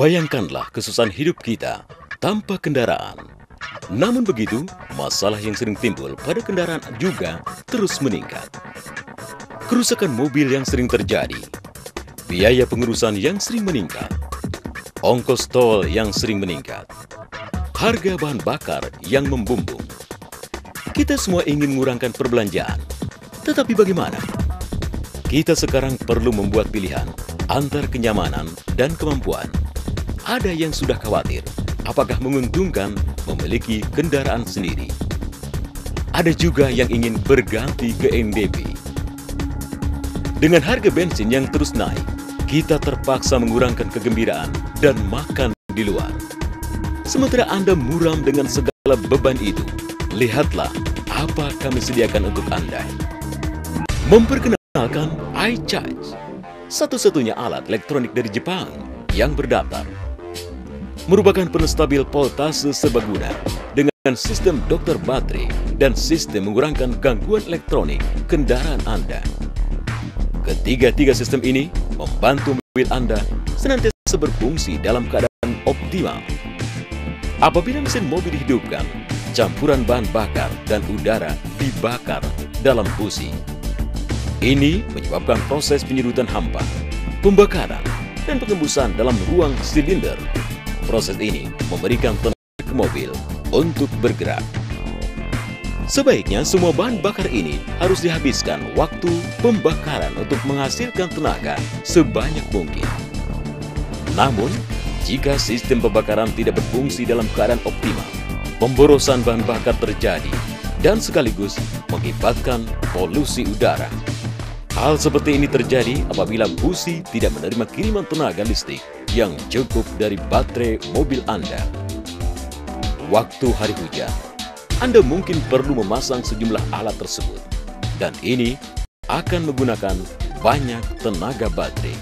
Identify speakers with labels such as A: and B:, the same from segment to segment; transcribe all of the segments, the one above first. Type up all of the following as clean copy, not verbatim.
A: Bayangkanlah kesusahan hidup kita tanpa kendaraan. Namun begitu, masalah yang sering timbul pada kendaraan juga terus meningkat. Kerusakan mobil yang sering terjadi, biaya pengurusan yang sering meningkat, ongkos tol yang sering meningkat, harga bahan bakar yang membumbung. Kita semua ingin mengurangkan perbelanjaan, tetapi bagaimana? Kita sekarang perlu membuat pilihan antar kenyamanan dan kemampuan. Ada yang sudah khawatir, apakah menguntungkan memiliki kendaraan sendiri. Ada juga yang ingin berganti ke NDP. Dengan harga bensin yang terus naik, kita terpaksa mengurangkan kegembiraan dan makan di luar. Sementara Anda muram dengan segala beban itu, lihatlah apa kami sediakan untuk Anda. Memperkenalkan iCharge, satu-satunya alat elektronik dari Jepang yang berdaftar. Merupakan penstabil voltase serbaguna dengan sistem dokter baterai dan sistem mengurangkan gangguan elektronik kendaraan Anda. Ketiga-tiga sistem ini membantu mobil Anda senantiasa berfungsi dalam keadaan optimal. Apabila mesin mobil dihidupkan, campuran bahan bakar dan udara dibakar dalam busi. Ini menyebabkan proses penyedutan hampa, pembakaran, dan pengembusan dalam ruang silinder. Proses ini memberikan tenaga ke mobil untuk bergerak. Sebaiknya semua bahan bakar ini harus dihabiskan waktu pembakaran untuk menghasilkan tenaga sebanyak mungkin. Namun, jika sistem pembakaran tidak berfungsi dalam keadaan optimal, pemborosan bahan bakar terjadi dan sekaligus mengakibatkan polusi udara. Hal seperti ini terjadi apabila busi tidak menerima kiriman tenaga listrik yang cukup dari baterai mobil Anda. Waktu hari hujan, Anda mungkin perlu memasang sejumlah alat tersebut, dan ini akan menggunakan banyak tenaga baterai.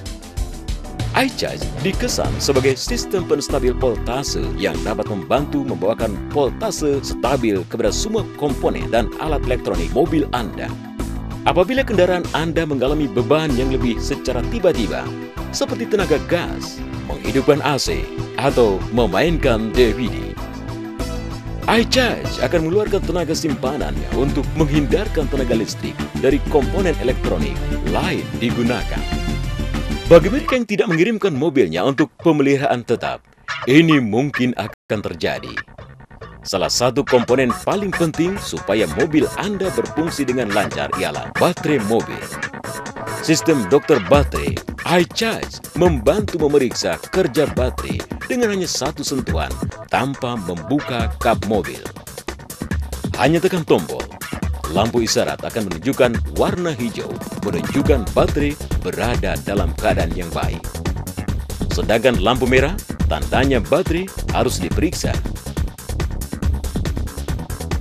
A: iCharge dikesan sebagai sistem penstabil voltase yang dapat membantu membawakan voltase stabil kepada semua komponen dan alat elektronik mobil Anda. Apabila kendaraan Anda mengalami beban yang lebih secara tiba-tiba, seperti tenaga gas, menghidupkan AC, atau memainkan DVD, iCharge akan mengeluarkan tenaga simpanannya untuk menghindarkan tenaga listrik dari komponen elektronik lain digunakan. Bagi mereka yang tidak mengirimkan mobilnya untuk pemeliharaan tetap, ini mungkin akan terjadi. Salah satu komponen paling penting supaya mobil Anda berfungsi dengan lancar ialah baterai mobil. Sistem dokter baterai iCharge membantu memeriksa kerja baterai dengan hanya satu sentuhan tanpa membuka kap mobil. Hanya tekan tombol, lampu isyarat akan menunjukkan warna hijau, menunjukkan baterai berada dalam keadaan yang baik. Sedangkan lampu merah, tandanya baterai harus diperiksa.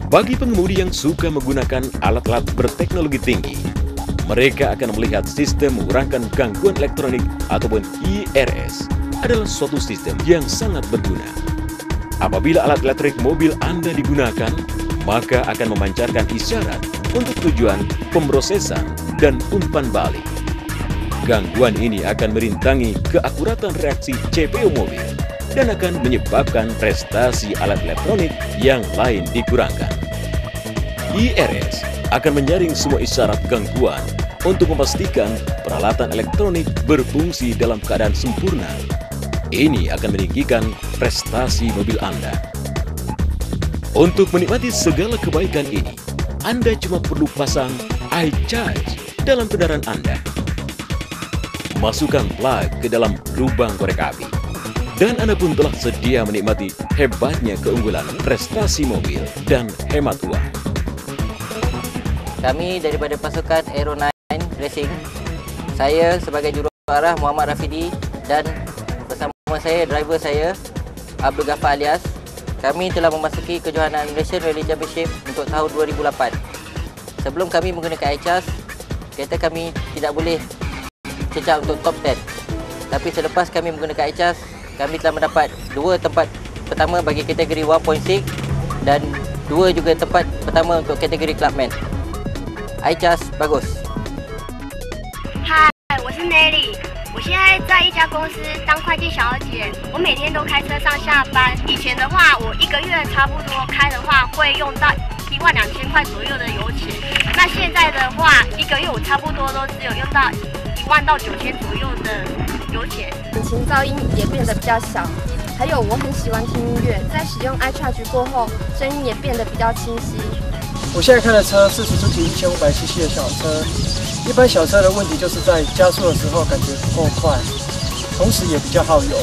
A: Bagi pengemudi yang suka menggunakan alat-alat berteknologi tinggi, mereka akan melihat sistem mengurangkan gangguan elektronik ataupun IRS adalah suatu sistem yang sangat berguna. Apabila alat elektrik mobil Anda digunakan, maka akan memancarkan isyarat untuk tujuan pemrosesan dan umpan balik. Gangguan ini akan merintangi keakuratan reaksi CPU mobil dan akan menyebabkan prestasi alat elektronik yang lain dikurangkan. IRS akan menyaring semua isyarat gangguan untuk memastikan peralatan elektronik berfungsi dalam keadaan sempurna. Ini akan meninggikan prestasi mobil Anda. Untuk menikmati segala kebaikan ini, Anda cuma perlu pasang iCharge dalam kendaraan Anda. Masukkan plug ke dalam lubang korek api, dan Anda pun telah sedia menikmati hebatnya keunggulan prestasi mobil dan hemat uang.
B: Kami daripada pasukan Aero 9 Racing, saya sebagai juruarah Muhammad Rafidi dan bersama saya driver saya Abdul Ghaffar Alias. Kami telah memasuki kejohanan Malaysian Rally Championship untuk tahun 2008. Sebelum kami menggunakan iCharge, kereta kami tidak boleh cecah untuk top 10. Tapi selepas kami menggunakan iCharge, kami telah mendapat 2 tempat pertama bagi kategori 1.6 dan 2 juga tempat pertama untuk kategori Clubman. iCharge bagus.
C: 嗨，我是 Nelly，我现现在在一家公司当会计小姐，我每天都开车上下班。以前的话，我一个月差不多开的话会用到12000块左右的油钱。那现在的话，一个月我差不多都只有用到1万到9000左右的油钱。
D: 引擎噪音也变得比较小，还有我很喜欢听音乐，在使用 iCharge 过后，声音也变得比较清晰。
E: 我现在开的车是Suzuki 1500cc 的小车，一般小车的问题就是在加速的时候感觉不够快，同时也比较耗油。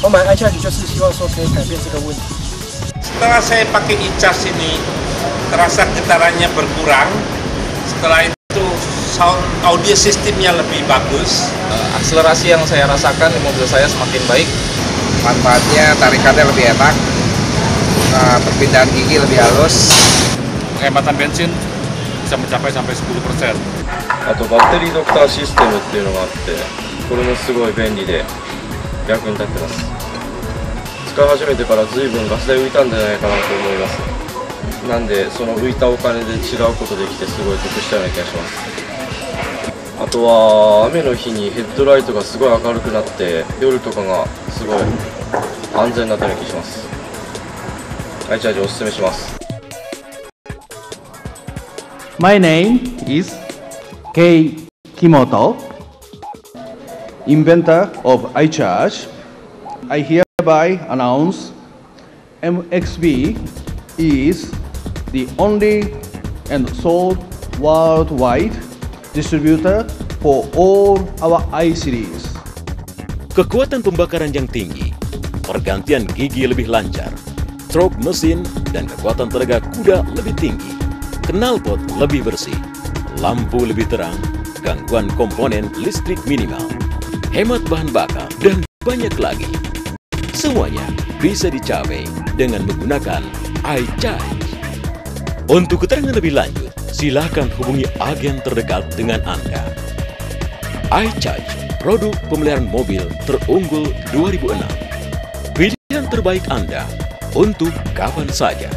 E: 我买 iCharge 就是希望说可以改变这个问题。
F: Setelah saya pakai iCharge ini, terasa getarannya berkurang. Setelah itu sound audio sistemnya lebih bagus.
G: Akselerasi yang saya rasakan di mobil saya semakin baik.
H: Manfaatnya tarikannya lebih enak, perpindahan gigi lebih halus.
G: Penghematan bensin bisa mencapai sampai 10%.
I: あとバッテリードクターシステムっていうのがあって、これもすごい便利で役に立ってます。使い始めてから随分ガス代浮いたんじゃないかなと思います。なんでその浮いたお金で違うことできてすごい得したような気がします。あとは雨の日にヘッドライトがすごい明るくなって夜とかがすごい安全になったような気がします。iChargeおすすめします。
J: My name is Kei Kimoto, inventor of iCharge. I hereby announce MXB is the only and sole worldwide distributor for all our i-series.
A: Kekuatan pembakaran yang tinggi, pergantian gigi lebih lancar, stroke mesin, dan kekuatan tenaga kuda lebih tinggi, knalpot lebih bersih, lampu lebih terang, gangguan komponen listrik minimal, hemat bahan bakar, dan banyak lagi. Semuanya bisa dicapai dengan menggunakan iCharge. Untuk keterangan lebih lanjut, silakan hubungi agen terdekat dengan Anda. iCharge, produk pemeliharaan mobil terunggul 2006. Pilihan terbaik Anda untuk kapan saja.